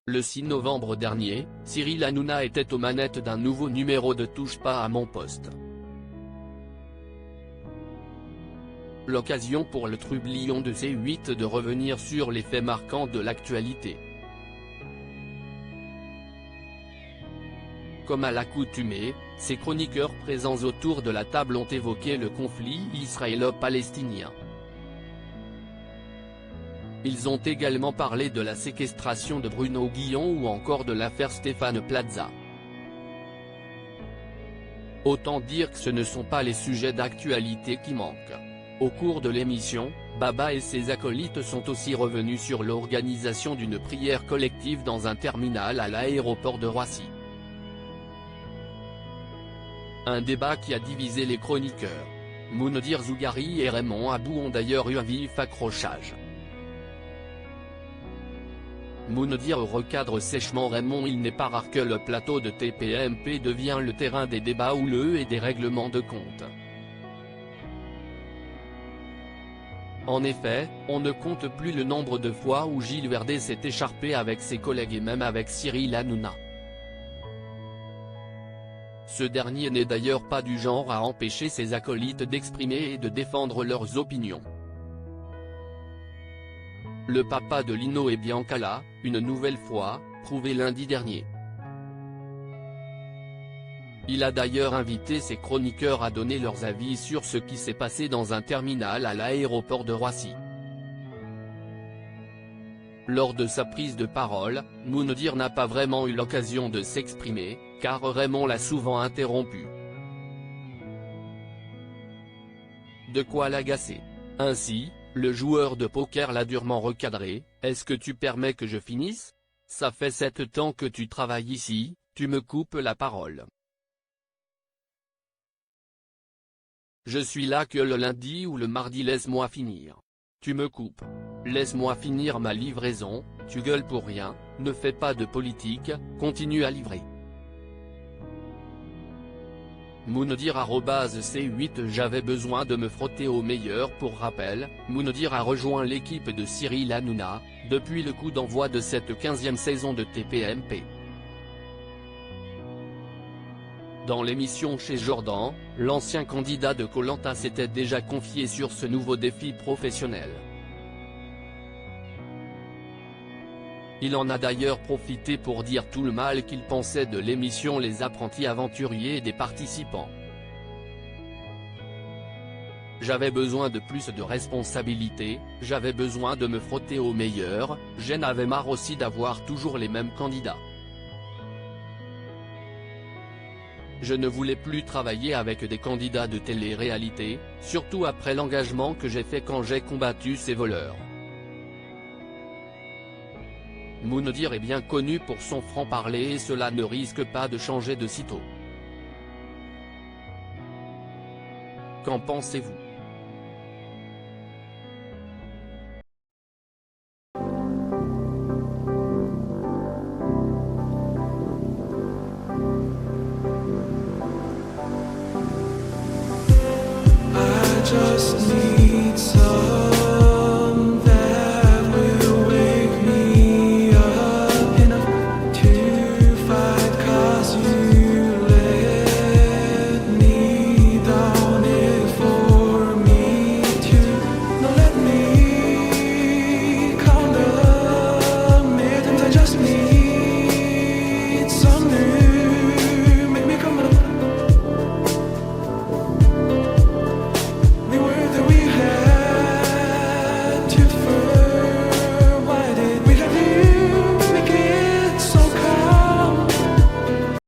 Le 6 novembre dernier, Cyril Hanouna était aux manettes d'un nouveau numéro de Touche pas à mon poste. L'occasion pour le trublion de C8 de revenir sur les faits marquants de l'actualité. Comme à l'accoutumée, ces chroniqueurs présents autour de la table ont évoqué le conflit israélo-palestinien. Ils ont également parlé de la séquestration de Bruno Guillon ou encore de l'affaire Stéphane Plaza. Autant dire que ce ne sont pas les sujets d'actualité qui manquent. Au cours de l'émission, Baba et ses acolytes sont aussi revenus sur l'organisation d'une prière collective dans un terminal à l'aéroport de Roissy. Un débat qui a divisé les chroniqueurs. Moundir Zoughari et Raymond Abou ont d'ailleurs eu un vif accrochage. Moundir recadre sèchement Raymond. Il n'est pas rare que le plateau de TPMP devient le terrain des débats houleux et des règlements de compte. En effet, on ne compte plus le nombre de fois où Gilles Verdez s'est écharpé avec ses collègues et même avec Cyril Hanouna. Ce dernier n'est d'ailleurs pas du genre à empêcher ses acolytes d'exprimer et de défendre leurs opinions. Le papa de Lino et Bianca l'a, une nouvelle fois, prouvé lundi dernier. Il a d'ailleurs invité ses chroniqueurs à donner leurs avis sur ce qui s'est passé dans un terminal à l'aéroport de Roissy. Lors de sa prise de parole, Moundir n'a pas vraiment eu l'occasion de s'exprimer, car Raymond l'a souvent interrompu. De quoi l'agacer. Ainsi, le joueur de poker l'a durement recadré. « Est-ce que tu permets que je finisse ? Ça fait 7 ans que tu travailles ici, tu me coupes la parole. Je suis là que le lundi ou le mardi, laisse-moi finir. Tu me coupes. Laisse-moi finir ma livraison, tu gueules pour rien, ne fais pas de politique, continue à livrer. » Moundir @C8 J'avais besoin de me frotter au meilleur. Pour rappel, Moundir a rejoint l'équipe de Cyril Hanouna, depuis le coup d'envoi de cette 15e saison de TPMP. Dans l'émission Chez Jordan, l'ancien candidat de Koh Lanta s'était déjà confié sur ce nouveau défi professionnel. Il en a d'ailleurs profité pour dire tout le mal qu'il pensait de l'émission Les Apprentis Aventuriers et des participants. J'avais besoin de plus de responsabilités, j'avais besoin de me frotter au meilleur, j'en avais marre aussi d'avoir toujours les mêmes candidats. Je ne voulais plus travailler avec des candidats de télé-réalité, surtout après l'engagement que j'ai fait quand j'ai combattu ces voleurs. Moundir est bien connu pour son franc-parler et cela ne risque pas de changer de sitôt. Qu'en pensez-vous ? Just